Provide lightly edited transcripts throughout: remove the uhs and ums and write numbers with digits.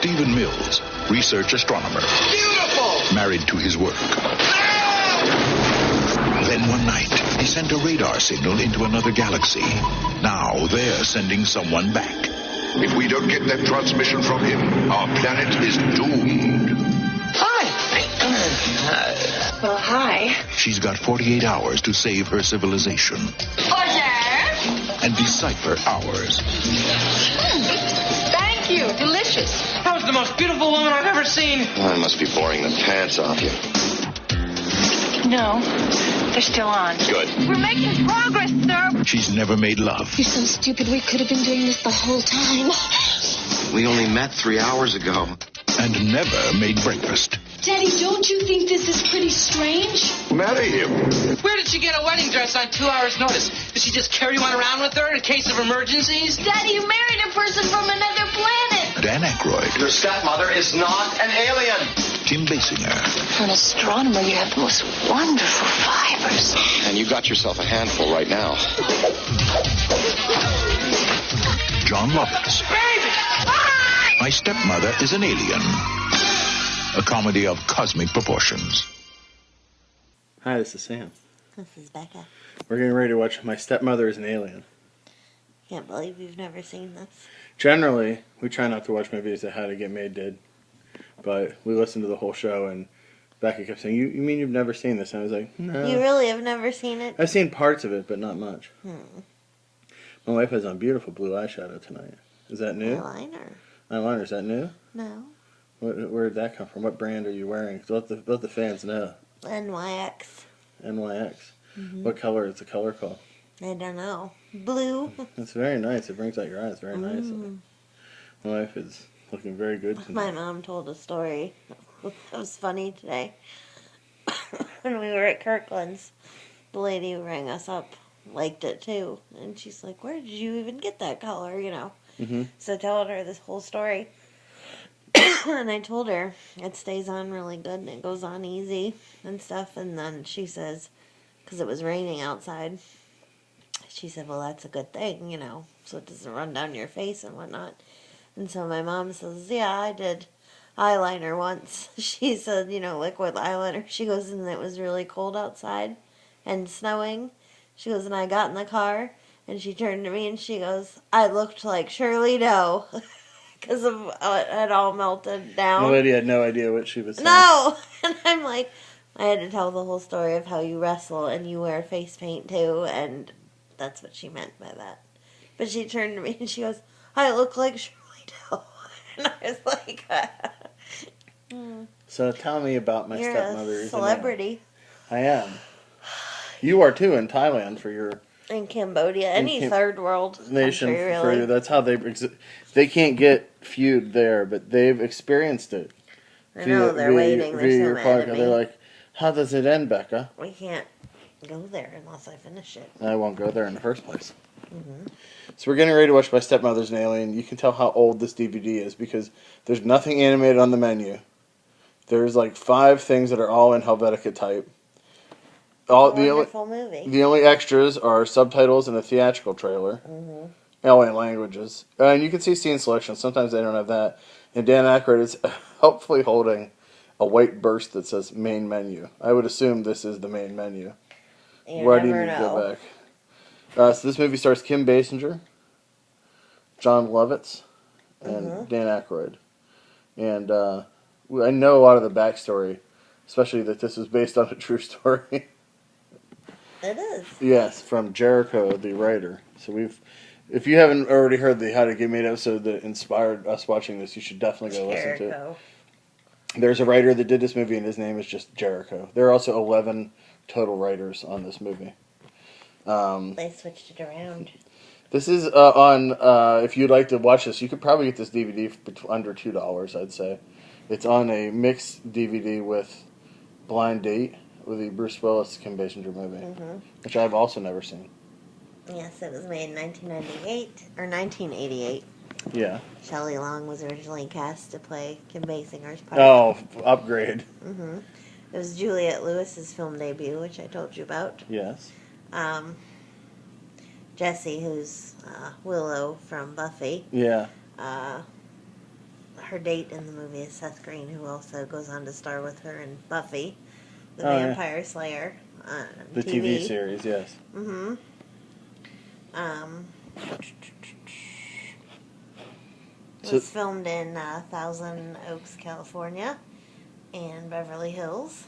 Stephen Mills, research astronomer. Beautiful! Married to his work. Then one night, he sent a radar signal into another galaxy. Now they're sending someone back. If we don't get that transmission from him, our planet is doomed. Hi. Well, hi. She's got 48 hours to save her civilization and decipher ours. Thank you. Delicious. That was the most beautiful woman I've ever seen. I must be boring the pants off you. No, they're still on. Good. We're making progress, sir. She's never made love. You're so stupid. We could have been doing this the whole time. We only met 3 hours ago. And never made breakfast. Daddy, don't you think this is pretty strange? Marry him. Where did she get a wedding dress on 2 hours' notice? Did she just carry one around with her in case of emergencies? Daddy, you married a person from another planet. Dan Ackroyd. Your stepmother is not an alien. Kim Basinger. For an astronomer, you have the most wonderful fibers. And you got yourself a handful right now. John Lovitz. Baby! My Stepmother is an Alien. A comedy of cosmic proportions. Hi, this is Sam. This is Becca. We're getting ready to watch My Stepmother is an Alien. Can't believe you've never seen this. Generally, we try not to watch movies that How to Get Made did. But we listened to the whole show, and Becca kept saying, You mean you've never seen this? And I was like, no. You really have never seen it? I've seen parts of it, but not much. My wife has on beautiful blue eyeshadow tonight. Is that new? Eyeliner. Eyeliner, is that new? No. Where did that come from? What brand are you wearing? Let the fans know. NYX. NYX. What color is the color called? I don't know. Blue. It's very nice. It brings out your eyes very nicely. My wife is looking very good tonight. My mom told a story that was funny today. When we were at Kirkland's, the lady who rang us up liked it too. And she's like, where did you even get that color, you know? So telling her this whole story. And I told her it stays on really good and it goes on easy and stuff. And then she says, because it was raining outside, she said, well, that's a good thing, you know, so it doesn't run down your face and whatnot. And so my mom says, yeah, I did eyeliner once. She said, you know, liquid eyeliner. She goes, and it was really cold outside and snowing. She goes, and I got in the car, and she turned to me and she goes, I looked like Shirley Doe. Because of it had all melted down. The lady had no idea what she was saying. No! And I'm like, I had to tell the whole story of how you wrestle and you wear face paint too, and that's what she meant by that. But she turned to me and she goes, I look like Shirley Doe. And I was like, So tell me about My you're Stepmother. a celebrity. I am. You are too in Thailand for your In Cambodia, any third world nation. country, really. That's how they can't get feud there, but they've experienced it. I know, they're waiting. They're so mad at me. They're like, how does it end, Becca? We can't go there unless I finish it. I won't go there in the first place. So we're getting ready to watch My Stepmother's an Alien. You can tell how old this DVD is because there's nothing animated on the menu. There's like 5 things that are all in Helvetica type. Wonderful movie. The only extras are subtitles and a theatrical trailer. Alien languages. And you can see scene selection. Sometimes they don't have that. And Dan Ackroyd is hopefully holding a white burst that says main menu. I would assume this is the main menu. Where do you need to go back? So this movie stars Kim Basinger, John Lovitz, and Dan Ackroyd. And I know a lot of the backstory, especially that this was based on a true story. It is. Yes, from Jericho, the writer. So if you haven't already heard the How to Get Made episode that inspired us watching this, you should definitely go listen to it. There's a writer that did this movie, and his name is just Jericho. There are also 11 total writers on this movie. They switched it around. This is on, if you'd like to watch this, you could probably get this DVD for under $2, I'd say. It's on a mixed DVD with Blind Date, with the Bruce Willis Kim Basinger movie, which I've also never seen. Yes, it was made in 1998, or 1988. Yeah. Shelley Long was originally cast to play Kim Basinger's part. Oh, upgrade. It was Juliette Lewis's film debut, which I told you about. Yes. Jessie, who's Willow from Buffy. Yeah. Her her date in the movie is Seth Green, who also goes on to star with her in Buffy, the Oh, yeah. Vampire Slayer on The TV series, yes. Mm-hmm. It was filmed in Thousand Oaks, California, and Beverly Hills.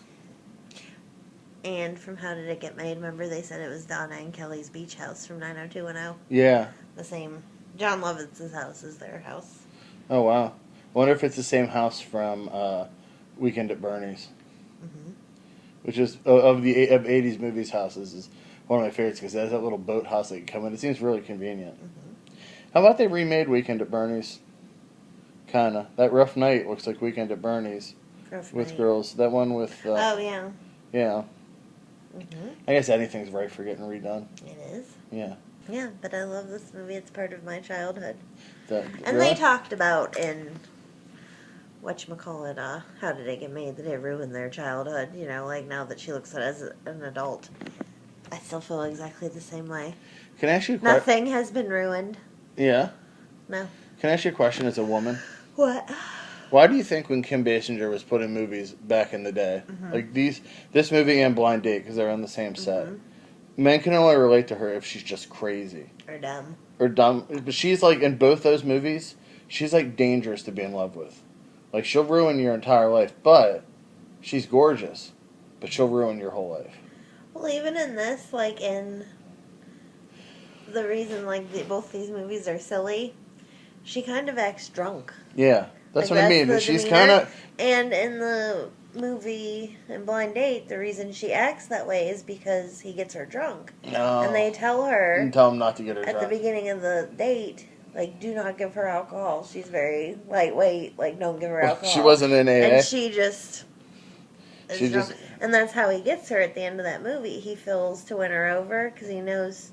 And from How Did It Get Made? Remember they said it was Donna and Kelly's beach house from 90210? Yeah. The same. John Lovitz's house is their house. Oh, wow. I wonder if it's the same house from Weekend at Bernie's. Mm-hmm. Which is, of 80s movies houses, is one of my favorites because it has that little boathouse that you come in. It seems really convenient. Mm-hmm. How about they remade Weekend at Bernie's? Kinda. That Rough Night looks like Weekend at Bernie's. With girls. That one with... oh, yeah. Yeah. Mm-hmm. I guess anything's right for getting redone. It is. Yeah. Yeah, but I love this movie. It's part of my childhood. And really? They talked about in whatchamacallit, How Did It Get Made, that it ruined their childhood. You know, like now that she looks at it as an adult, I still feel exactly the same way. Can I ask you a Nothing has been ruined. Yeah? No. Can I ask you a question as a woman? What? Why do you think when Kim Basinger was put in movies back in the day, like this movie and Blind Date, because they're on the same set, men can only relate to her if she's just crazy. Or dumb. Or dumb. But she's like, in both those movies, she's like dangerous to be in love with. Like, she'll ruin your entire life, but she's gorgeous. But she'll ruin your whole life. Well, even in this, like in the reason like both these movies are silly, she kind of acts drunk. Yeah. That's what I mean. She's kind of... And in the movie in Blind Date, the reason she acts that way is because he gets her drunk. No. And they tell her... And tell him not to get her at drunk. the beginning of the date, like, do not give her alcohol. She's very lightweight. Like, don't give her alcohol. She wasn't in AA. And she just... is drunk. And that's how he gets her at the end of that movie. He feels to win her over because he knows...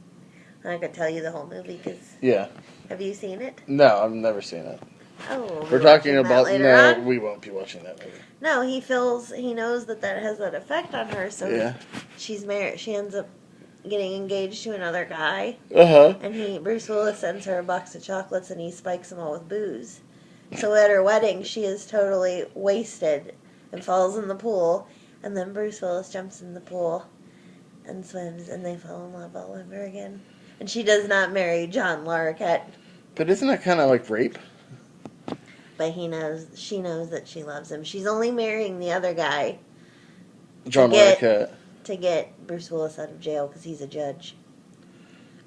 I'm not going to tell you the whole movie because... Yeah. Have you seen it? No, I've never seen it. Oh, we're talking about later on? We won't be watching that movie. No, he knows that has that effect on her. So yeah. She's married. She ends up getting engaged to another guy. And Bruce Willis sends her a box of chocolates, and he spikes them all with booze. So at her wedding, she is totally wasted and falls in the pool. And then Bruce Willis jumps in the pool and swims, and they fall in love all over again. And she does not marry John Larroquette. But isn't that kind of like rape? But she knows that she loves him. She's only marrying the other guy. John Larroquette. To get Bruce Willis out of jail because he's a judge.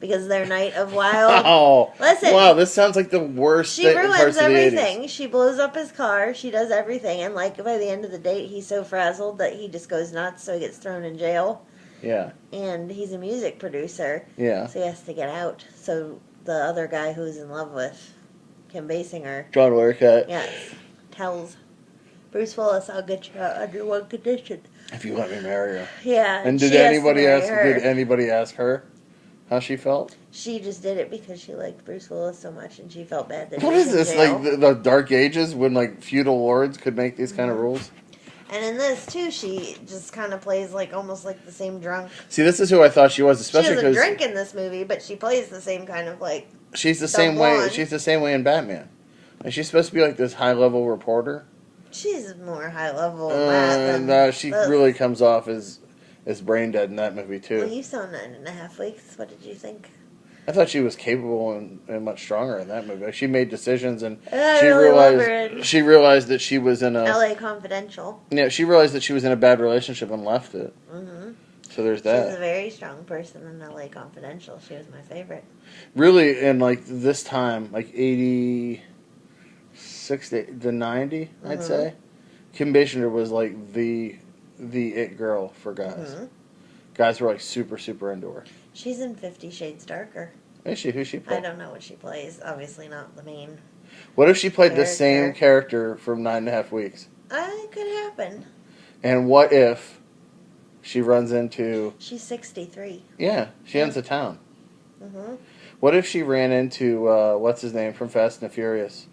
Because their night of wild... Oh. Listen. Wow, this sounds like the worst She ruins everything. 80s. She blows up his car. She does everything. And like by the end of the date, he's so frazzled that he just goes nuts, so he gets thrown in jail. Yeah. And he's a music producer. Yeah. So he has to get out. So the other guy who's in love with Kim Basinger, John Larroquette, yes, tells Bruce Willis, "I'll get you out under one condition: if you let me marry her." Yeah. And did anybody ask her how she felt? She just did it because she liked Bruce Willis so much, and she felt bad that. What is this? Like the Dark Ages when like feudal lords could make these kind of rules? And in this too, she just kind of plays like almost like the same drunk. See, this is who I thought she was, especially because she doesn't drink in this movie, but she plays the same kind of like. She's the same way. She's the same way in Batman. And she's supposed to be like this high level reporter. She's more high level than that. She really comes off as brain dead in that movie too. Well, you saw 9.5 Weeks. What did you think? I thought she was capable and much stronger in that movie. She made decisions, and she realized that she was in a L.A. Confidential. Yeah, she realized that she was in a bad relationship and left it. Mm-hmm. So there's that. She was a very strong person in L.A. Confidential. She was my favorite. Really, in like this time, like 86 to 90, I'd say, Kim Basinger was like the it girl for guys. Mm-hmm. Guys were like super, super into her. She's in 50 Shades Darker. Is she? Who's she play? I don't know what she plays. Obviously not the main. What if she played the same character from 9.5 Weeks? It could happen. And what if she runs into... She's 63. Yeah, she ends the town. Mm-hmm. What if she ran into, what's his name from Fast and the Furious?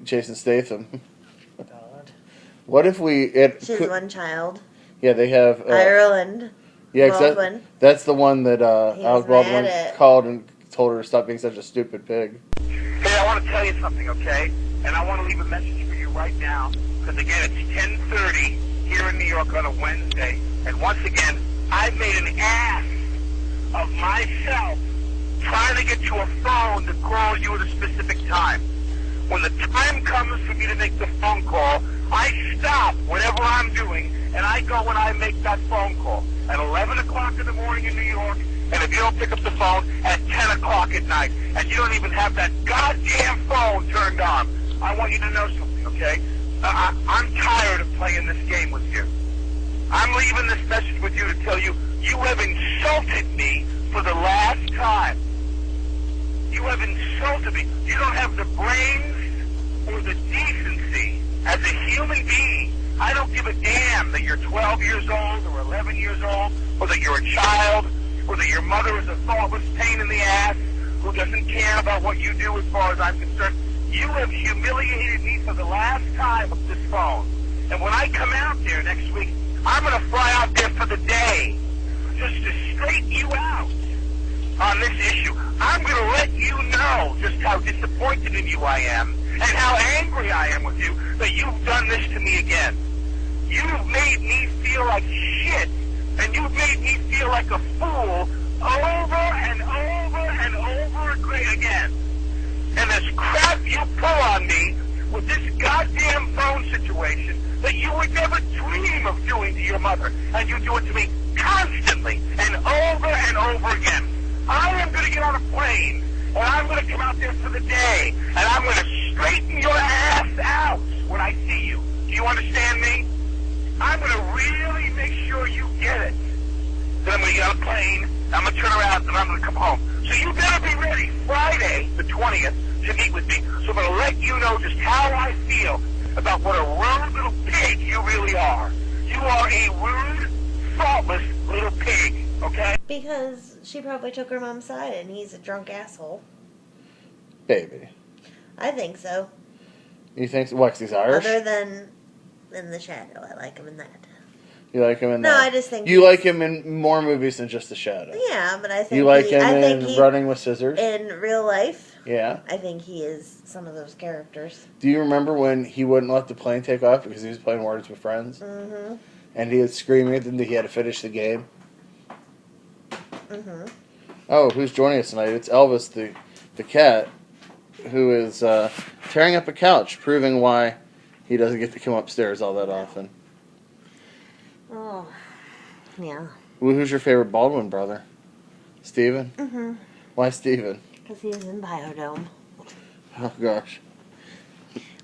Jason Statham. God. What if we... She has one child. Yeah, they have... Ireland. Yeah, Baldwin. That's the one that Alec Baldwin called and told her to stop being such a stupid pig. Hey, I want to tell you something, okay? And I want to leave a message for you right now, because again, it's 10:30 here in New York on a Wednesday, and once again, I've made an ass of myself trying to get you a phone to call you at a specific time. When the time comes for me to make the phone call, I stop whatever I'm doing, and I go and I make that phone call at 11 o'clock in the morning in New York, and if you don't pick up the phone, at 10 o'clock at night, and you don't even have that goddamn phone turned on. I want you to know something, okay? I'm tired of playing this game with you. I'm leaving this message with you to tell you, you have insulted me for the last time. You have insulted me. You don't have the brains or the decency as a human being. I don't give a damn that you're 12 years old or 11 years old, or that you're a child, or that your mother is a thoughtless pain in the ass who doesn't care about what you do as far as I'm concerned. You have humiliated me for the last time with this phone. And when I come out there next week, I'm going to fly out there for the day just to straighten you out on this issue. I'm going to let you know just how disappointed in you I am and how angry I am with you that you've done this to me again. You've made me feel like shit, and you've made me feel like a fool over and over and over again. And this crap you pull on me with this goddamn phone situation that you would never dream of doing to your mother, and you do it to me constantly and over again. I am going to get on a plane, and I'm going to come out there for the day, and I'm going to straighten your ass out when I see you. Do you understand me? I'm going to really make sure you get it. Then I'm going to get on a plane, I'm going to turn around, and I'm going to come home. So you better be ready Friday, the 20th, to meet with me. So I'm going to let you know just how I feel about what a rude little pig you really are. You are a rude, thoughtless little pig, okay? Because she probably took her mom's side and he's a drunk asshole. Baby. I think so. You think so? What, 'cause he's Irish? Other than in The Shadow. I like him in that. You like him in No, that? I just think you like him in more movies than just The Shadow. Yeah, but I think you like him in Running with Scissors. In real life, yeah, I think he is some of those characters. Do you remember when he wouldn't let the plane take off because he was playing Words with Friends? Mm-hmm. And he was screaming at them that he had to finish the game. Mm-hmm. Oh, who's joining us tonight? It's Elvis, the cat, who is tearing up a couch, proving why he doesn't get to come upstairs all that often. Oh, yeah. Well, who's your favorite Baldwin brother? Steven? Mm-hmm. Why Steven? Because he's in Biodome. Oh, gosh.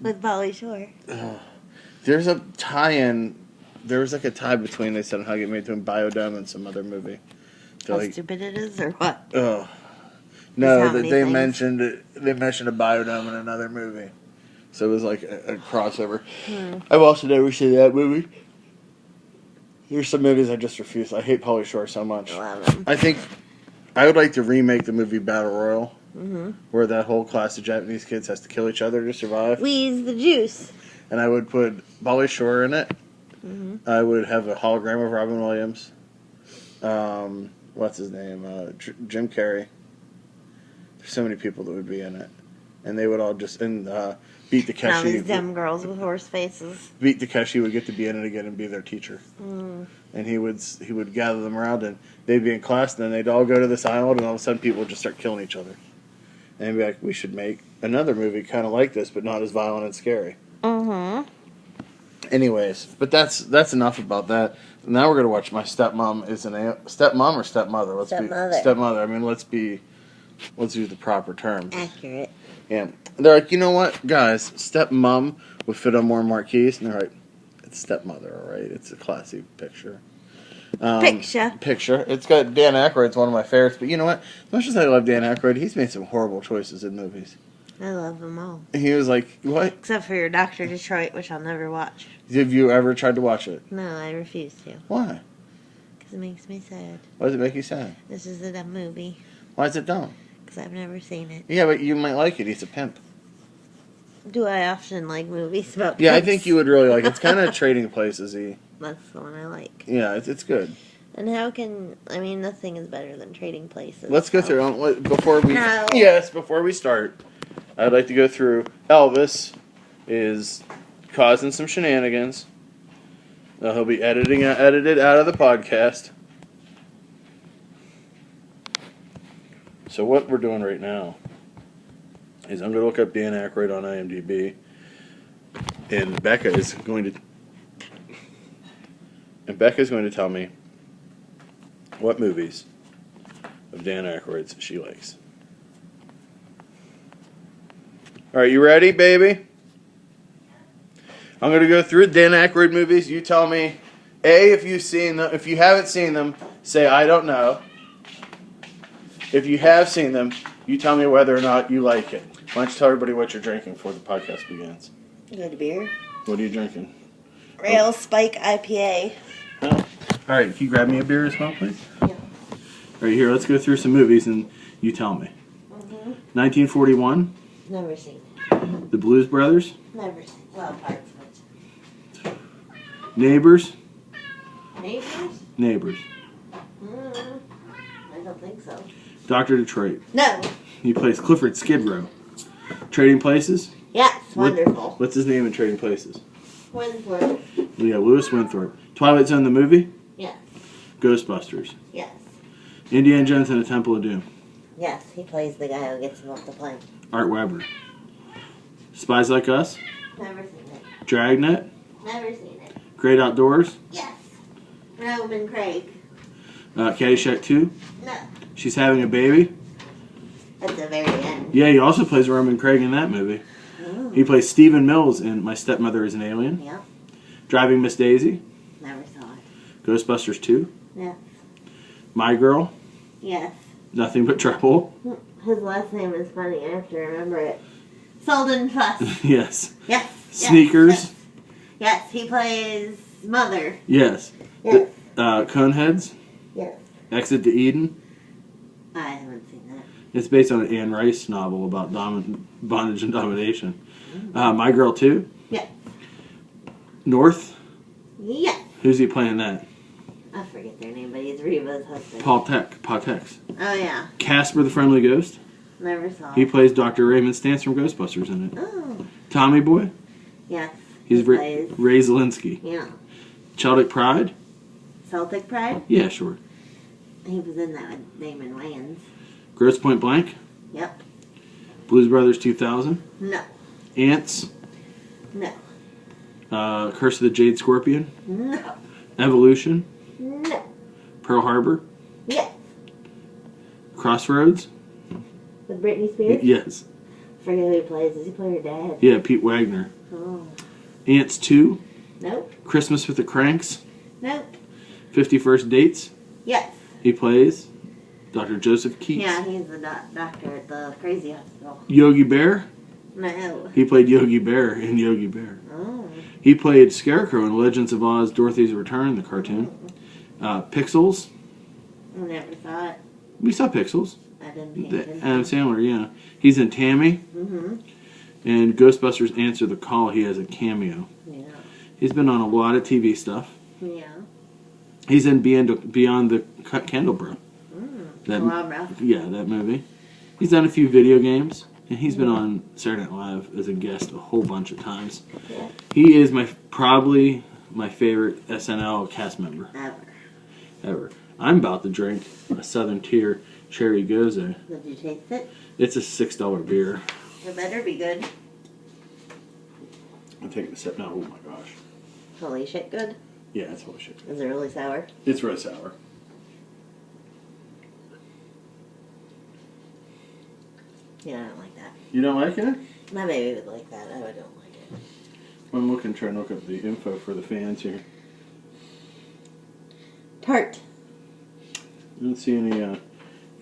With Polly Shore. There's a tie-in. There was like a tie between, they said, how it made between Biodome and some other movie. How stupid it is, or what? Oh. No, they mentioned it. They mentioned a Biodome in another movie. So it was like a crossover. I've also never seen that movie. There's some movies I just refuse. I hate Pauly Shore so much. I think I would like to remake the movie Battle Royale, where that whole class of Japanese kids has to kill each other to survive. Squeeze the juice. And I would put Pauly Shore in it. I would have a hologram of Robin Williams. What's his name? Jim Carrey. There's so many people that would be in it. And they would all just... Beat Takeshi. Now these dumb girls with horse faces. Beat Takeshi would get to be in it again and be their teacher. And he would gather them around, and they'd be in class, and then they'd all go to this island, and all of a sudden people would just start killing each other. And they'd be like, we should make another movie kind of like this, but not as violent and scary. Anyways, but that's enough about that. Now we're gonna watch My Stepmom is Stepmom or Stepmother? Stepmother. I mean, let's use the proper terms. Accurate. Yeah. They're like, you know what, guys, Stepmom would fit on more marquees. And they're like, it's Stepmother, all right? It's a classy picture. Picture. It's got Dan Ackroyd. It's one of my favorites. But you know what? As much as I love Dan Ackroyd, he's made some horrible choices in movies. I love them all. He was like, what? Except for your Dr. Detroit, which I'll never watch. Have you ever tried to watch it? No, I refuse to. Why? Because it makes me sad. Why does it make you sad? This is a dumb movie. Why is it dumb? Because I've never seen it. Yeah, but you might like it. He's a pimp. Do I often like movies about pimps? Yeah, I think you would really like it. It's kind of Trading Places-y. That's the one I like. Yeah, it's good. And nothing is better than Trading Places. Let's go through, before we start, I'd like to go through, Elvis is causing some shenanigans. He'll be edited out of the podcast. So what we're doing right now is I'm going to look up Dan Ackroyd on IMDb, and Becca's going to tell me what movies of Dan Aykroyd's she likes. All right, you ready, baby? I'm going to go through Dan Aykroyd movies. You tell me, A, if you've seen them. If you haven't seen them, say, I don't know. If you have seen them, you tell me whether or not you like it. Why don't you tell everybody what you're drinking before the podcast begins? Good beer. What are you drinking? Railspike IPA. Oh. All right, can you grab me a beer as well, please? Yeah. All right, here, let's go through some movies and you tell me. 1941. Never seen it. The Blues Brothers. Never seen it. Well, parts of it. Neighbors. Neighbors? Neighbors. I don't think so. Dr. Detroit. No. He plays Clifford Skid Row. Trading Places. Yes, wonderful. What's his name in Trading Places? Wentworth. Yeah, Louis Winthrop. Twilight Zone the movie. Yes. Ghostbusters. Yes. Indiana Jones and the Temple of Doom. Yes, he plays the guy who gets him off the plane. Art Weber. Spies Like Us. Never seen it. Dragnet. Never seen it. Great Outdoors. Yes. Roman Craig. Caddyshack 2. No. She's Having a Baby. At the very end. Yeah, he also plays Roman Craig in that movie. Ooh. He plays Stephen Mills in My Stepmother is an Alien. Yep. Driving Miss Daisy. Never saw it. Ghostbusters 2. Yes. My Girl. Yes. Nothing But Trouble. His last name is funny. I have to remember it. Selden Fuss. Yes. Yes. Sneakers. Yes. Yes, he plays Mother. Yes. Yes. Coneheads. Yes. Exit to Eden. I haven't seen that. It's based on an Anne Rice novel about bondage and domination. My Girl 2. Yes. North. Yes. Who's he playing that? I forget their name, but he's Reva's husband. Paul Tex. Oh, yeah. Casper the Friendly Ghost. Never saw He it. plays Dr. Raymond Stantz from Ghostbusters in it. Oh. Tommy Boy. Yes. He's he plays. Ray Zelinsky. Yeah. Celtic Pride. Celtic Pride? Yeah, sure. He was in that with Damon Wayans. Grosse Point Blank. Yep. Blues Brothers 2000. No. Ants. No. Curse of the Jade Scorpion. No. Evolution. No. Pearl Harbor. Yes. Crossroads. With Britney Spears? Yes. I forget who he plays. Does he play her dad? Yeah, Pete Wagner. Oh. Ants 2. Nope. Christmas with the Cranks. Nope. 51st Dates. Yes. He plays Dr. Joseph Keats. Yeah, he's the doctor at the crazy hospital. Yogi Bear. No. He played Yogi Bear in Yogi Bear. Oh. He played Scarecrow in Legends of Oz, Dorothy's Return, the cartoon. Pixels. I never saw it. We saw Pixels. I didn't pay attention. Adam Sandler, yeah. He's in Tammy. Mm-hmm. And Ghostbusters Answer the Call, he has a cameo. Yeah. He's been on a lot of TV stuff. Yeah. He's in Beyond the Candlebro. Barbara. Yeah, that movie. He's done a few video games. And he's been on Saturday Night Live as a guest a whole bunch of times. Yeah. He is probably my favorite SNL cast member. Ever. I'm about to drink a Southern Tier Cherry Gose. Did you taste it? It's a $6 beer. It better be good. I'm taking a sip now. Oh my gosh. Holy shit, good. Yeah, it's holy shit. Is it really sour? It's really sour. Yeah, I don't like that. You don't like it? My baby would like that. I don't like it. I'm trying to look up the info for the fans here. Tart. I don't see any,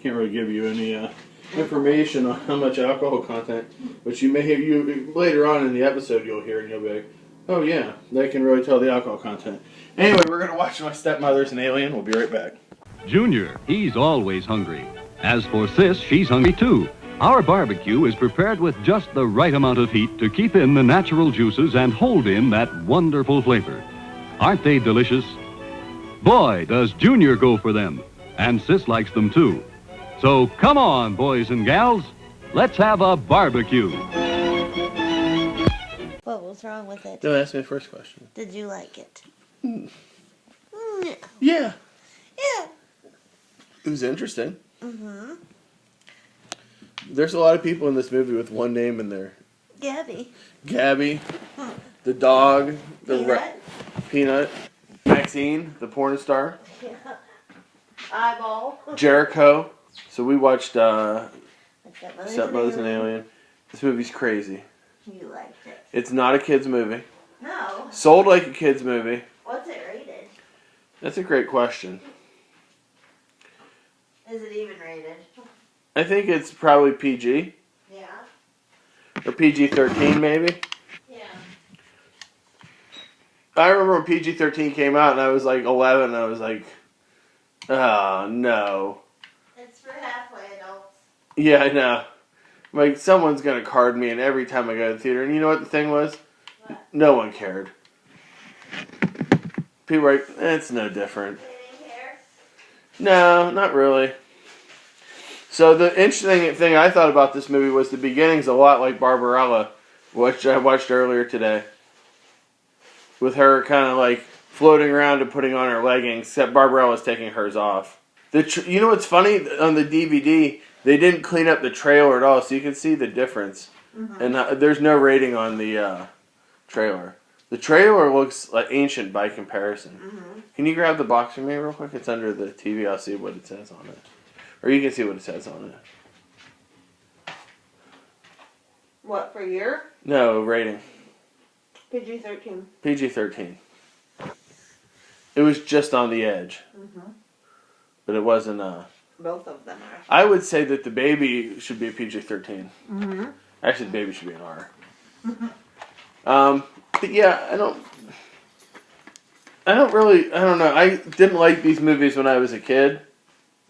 can't really give you any information on how much alcohol content, but you may hear, later on in the episode you'll hear and you'll be like, oh yeah, they can really tell the alcohol content. Anyway, we're going to watch My Stepmother's an Alien. We'll be right back. Junior, he's always hungry. As for Sis, she's hungry too. Our barbecue is prepared with just the right amount of heat to keep in the natural juices and hold in that wonderful flavor. Aren't they delicious? Boy, does Junior go for them. And Sis likes them too. So come on, boys and gals. Let's have a barbecue. Well, What was wrong with it? No, ask me the first question. Did you like it? Yeah. Yeah. It was interesting. Mm-hmm. There's a lot of people in this movie with one name in there. Gabby. The dog. Peanut. Peanut. Maxine, the porn star. Yeah. Eyeball. Jericho. So we watched Stepmother's an Alien. This movie's crazy. You liked it. It's not a kid's movie. No. Sold like a kid's movie. What's it rated? That's a great question. Is it even rated? I think it's probably PG. Yeah. Or PG-13 maybe. Yeah. I remember when PG-13 came out and I was like 11 and I was like, oh no. It's for halfway adults. Yeah, I know. Like, someone's going to card me and every time I go to the theater. And you know what the thing was? What? No one cared. People were like, it's no different. They didn't care? No, not really. So the interesting thing I thought about this movie was the beginning's a lot like Barbarella, which I watched earlier today. With her kind of like floating around and putting on her leggings, except Barbarella's taking hers off. You know what's funny? On the DVD, they didn't clean up the trailer at all, so you can see the difference. Mm-hmm. And there's no rating on the trailer. The trailer looks like ancient by comparison. Mm-hmm. Can you grab the box for me real quick? It's under the TV. I'll see what it says on it. Or you can see what it says on it. What, for year? No, rating. PG-13. PG-13. It was just on the edge. Mm-hmm. But it wasn't Both of them are. I would say that the baby should be a PG-13. Mm-hmm. Actually, the baby should be an R. But yeah, I don't know. I didn't like these movies when I was a kid.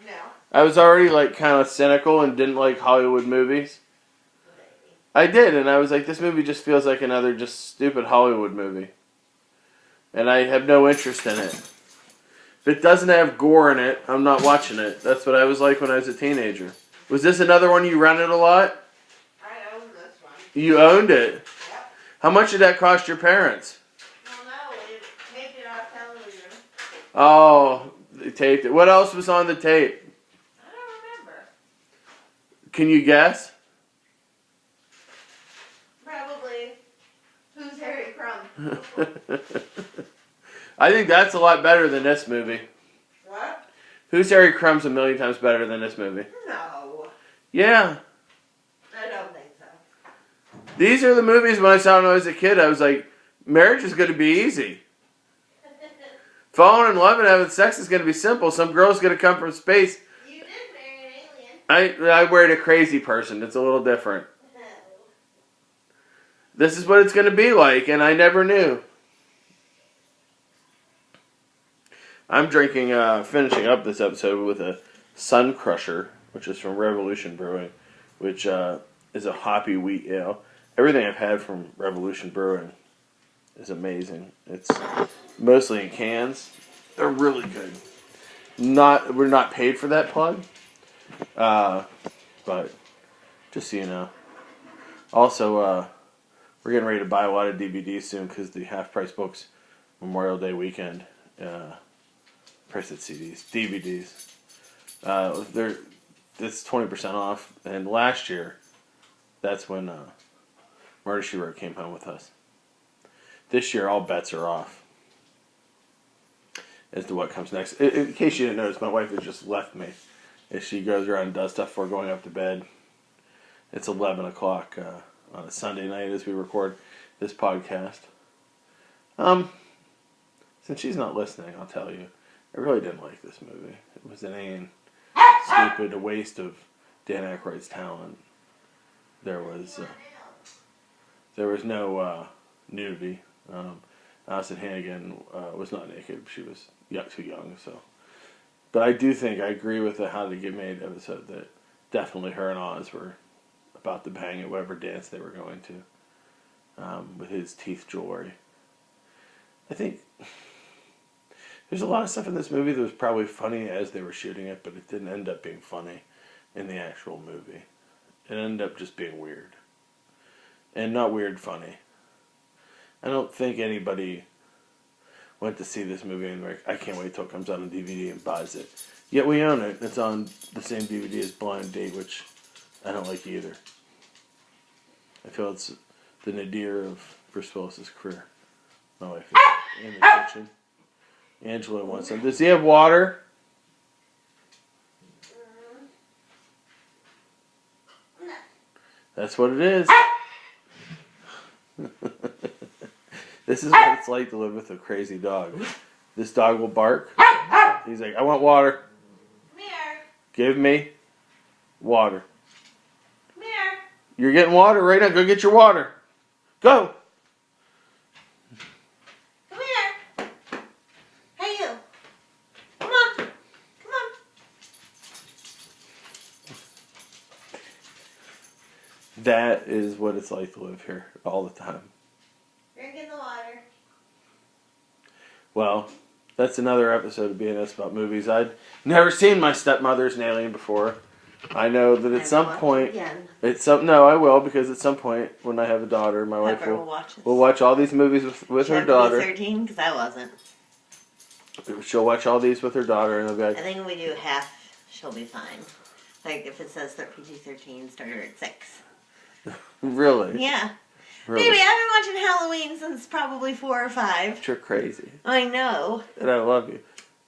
No. I was already like kind of cynical and didn't like Hollywood movies. I did, and I was like, this movie just feels like another just stupid Hollywood movie. And I have no interest in it. If it doesn't have gore in it, I'm not watching it. That's what I was like when I was a teenager. Was this another one you rented a lot? I own this one. You owned it? Yep. How much did that cost your parents? Well, no, it taped it off television. Oh, they taped it. What else was on the tape? I don't remember. Can you guess? Probably Who's Harry Crumb? I think that's a lot better than this movie. What? Who's Harry Crumb's a million times better than this movie. No. Yeah. I don't think so. These are the movies when I saw them when I was a kid. I was like, marriage is going to be easy. Falling in love and having sex is going to be simple. Some girl's going to come from space. You did marry an alien. I married a crazy person. It's a little different. This is what it's going to be like, and I never knew. I'm drinking, finishing up this episode with a Sun Crusher, which is from Revolution Brewing, which is a hoppy wheat ale. Everything I've had from Revolution Brewing is amazing. It's mostly in cans. They're really good. We're not paid for that plug, but just so you know. Also, we're getting ready to buy a lot of DVDs soon because the Half Price Books Memorial Day weekend. Price at CDs, DVDs. It's 20% off. And last year, that's when Murder, She Wrote came home with us. This year, all bets are off as to what comes next. In case you didn't notice, my wife has just left me as she goes around and does stuff before going up to bed. It's 11 o'clock on a Sunday night as we record this podcast. Since she's not listening, I'll tell you, I really didn't like this movie. It was inane, stupid, a waste of Dan Aykroyd's talent. There was no nudity. Allison Hannigan was not naked. She was too young. So, but I do think I agree with the How Did It Get Made episode that definitely her and Oz were about to bang at whatever dance they were going to with his teeth jewelry. I think there's a lot of stuff in this movie that was probably funny as they were shooting it, but it didn't end up being funny in the actual movie. It ended up just being weird. And not weird funny. I don't think anybody went to see this movie and like, I can't wait till it comes out on DVD and buys it. Yet we own it. It's on the same DVD as Blind Date, which I don't like either. I feel it's the nadir of Bruce Willis's career. My wife is in the kitchen. Angela wants some. Does he have water? That's what it is. This is what it's like to live with a crazy dog. This dog will bark. He's like, I want water. Come here. Give me water. Come here. You're getting water right now. Go get your water. Go. Come here. Hey, you. Come on. Come on. That is what it's like to live here all the time. Drinking the water. Well, that's another episode of BNS about movies. I'd never seen My Stepmother's an Alien before. I know that at some point, no, I will, because at some point when I have a daughter, my wife will watch all these movies with her daughter. 13, because I wasn't. She'll watch all these with her daughter, and they'll be like, I think if we do half, she'll be fine. Like if it says PG-13, start her at 6. Really? Yeah. Really? Baby, I've been watching Halloween since probably 4 or 5. You're crazy. I know. And I love you.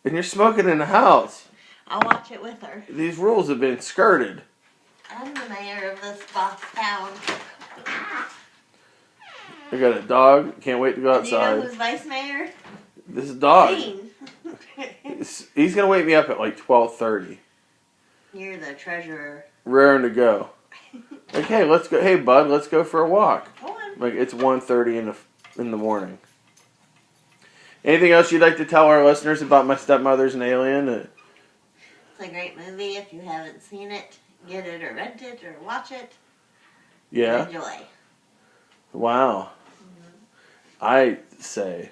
And you're smoking in the house. I'll watch it with her. These rules have been skirted. I'm the mayor of this boss town. I got a dog. Can't wait to go outside. Do you know who's vice mayor? This dog. Dean. He's going to wake me up at like 12:30. You're the treasurer. Raring to go. Like, hey, let's go. Hey, bud, let's go for a walk. Go on. Like, it's 1:30 in the morning. Anything else you'd like to tell our listeners about My Stepmother's an Alien? It's a great movie. If you haven't seen it, get it or rent it or watch it. Yeah. Enjoy. Wow. I say,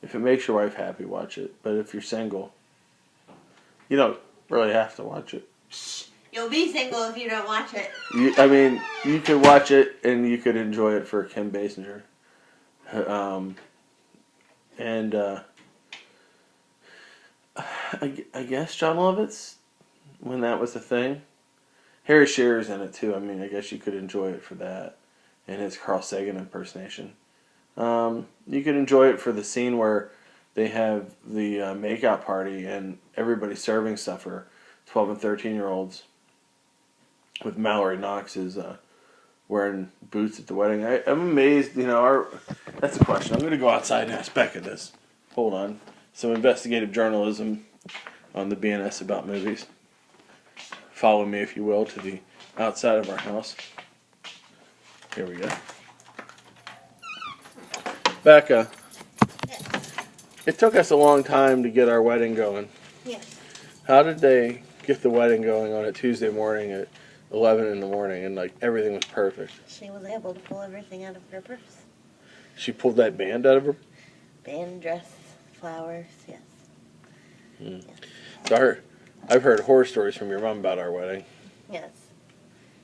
if it makes your wife happy, watch it. But if you're single, you don't really have to watch it. You'll be single if you don't watch it. You could watch it and you could enjoy it for Kim Basinger. I guess John Lovitz, when that was a thing. Harry Shearer's in it too. I guess you could enjoy it for that. And his Carl Sagan impersonation. You could enjoy it for the scene where they have the makeout party and everybody's serving stuff for 12 and 13-year-olds. With Mallory Knox is wearing boots at the wedding. I'm amazed, that's a question. I'm going to go outside and ask Becca this. Hold on. Some investigative journalism on the BNS about movies. Follow me, if you will, to the outside of our house. Here we go. Becca. Yes. It took us a long time to get our wedding going. Yes. How did they get the wedding going on a Tuesday morning at 11 in the morning and everything was perfect? She was able to pull everything out of her purse. She pulled that band out of her? Band, dress, flowers, yes. Yes. So I've heard horror stories from your mom about our wedding. Yes.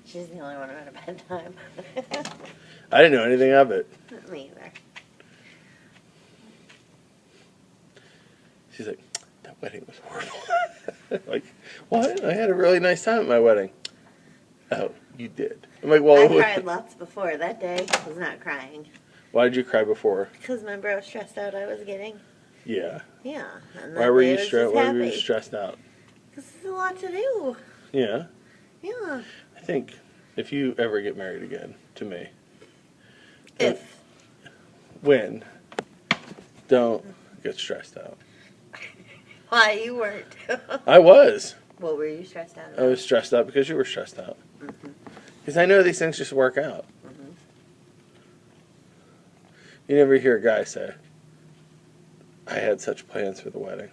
She's the only one who had a bad time. I didn't know anything of it. Me either. She's like, that wedding was horrible. Like, what? I had a really nice time at my wedding. Oh, you did. I'm like, well, I cried lots before. That day I was not crying. Why did you cry before? Because remember how stressed out I was getting? Yeah. Yeah. And Why were you stressed out? Because there's a lot to do. Yeah. Yeah. I think if you ever get married again, to me. When? Don't get stressed out. Why, you weren't. I was. What were you stressed out about? I was stressed out because you were stressed out. Because I know these things just work out. You never hear a guy say, I had such plans for the wedding.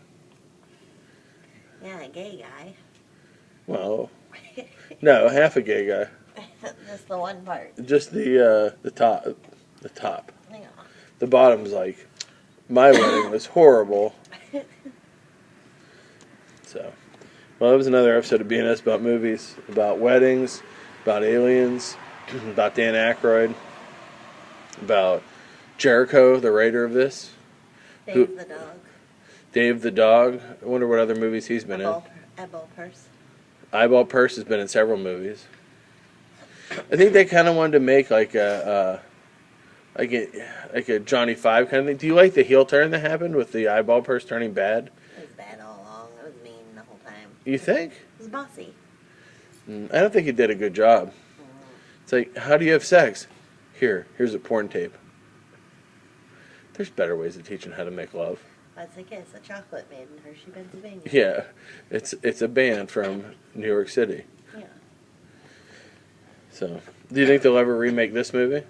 Yeah, a gay guy. Well, no, half a gay guy. Just the one part. Just the top. The top. Yeah. The bottom's like, my wedding was horrible. So, well, that was another episode of BNS about movies, about weddings, about aliens, about Dan Ackroyd, about Jericho, the writer of this. Dave the dog. Dave the dog. I wonder what other movies he's been in. Eyeball Purse. Eyeball Purse has been in several movies. I think they kind of wanted to make like a Johnny Five kind of thing. Do you like the heel turn that happened with the Eyeball Purse turning bad? It was bad all along. It was mean the whole time. You think? It was bossy. I don't think he did a good job. It's like, how do you have sex? Here's a porn tape. There's better ways of teaching how to make love. That's a kiss, a chocolate made in Hershey, Pennsylvania. Yeah, it's a band from New York City. Yeah. So, do you think they'll ever remake this movie?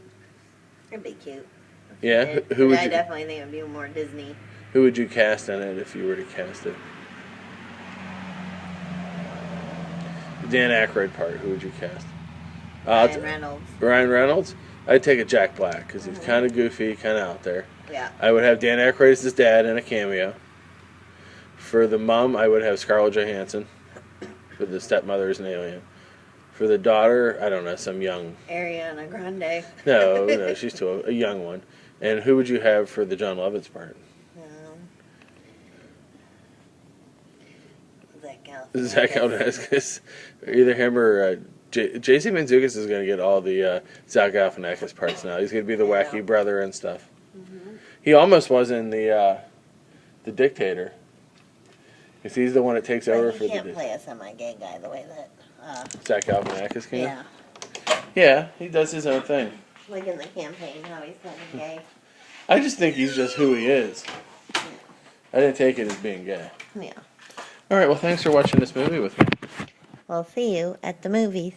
It'd be cute. Yeah, who would I you? definitely think it'd be more Disney. Who would you cast in it if you were to cast it? The Dan Ackroyd part. Who would you cast? Ryan Reynolds. Ryan Reynolds. I'd take a Jack Black because he's kind of goofy, kind of out there. Yeah. I would have Dan Aykroyd as his dad in a cameo. For the mom, I would have Scarlett Johansson. For the stepmother as an alien. For the daughter, I don't know, some young... Ariana Grande. No, she's too a young one. And who would you have for the John Lovitz part? Zach Galifianakis. Either him or J.C. Mantzoukas is going to get all the Zach Galifianakis parts now. He's going to be the wacky brother and stuff. He almost was in the Dictator. Because he's the one that takes over for the... He can't play a semi-gay guy the way that... Zach Galifianakis can? Yeah. Yeah, he does his own thing. Like in the campaign, how he's kind of gay. I just think he's just who he is. I didn't take it as being gay. Yeah. All right, well, thanks for watching this movie with me. We'll see you at the movies.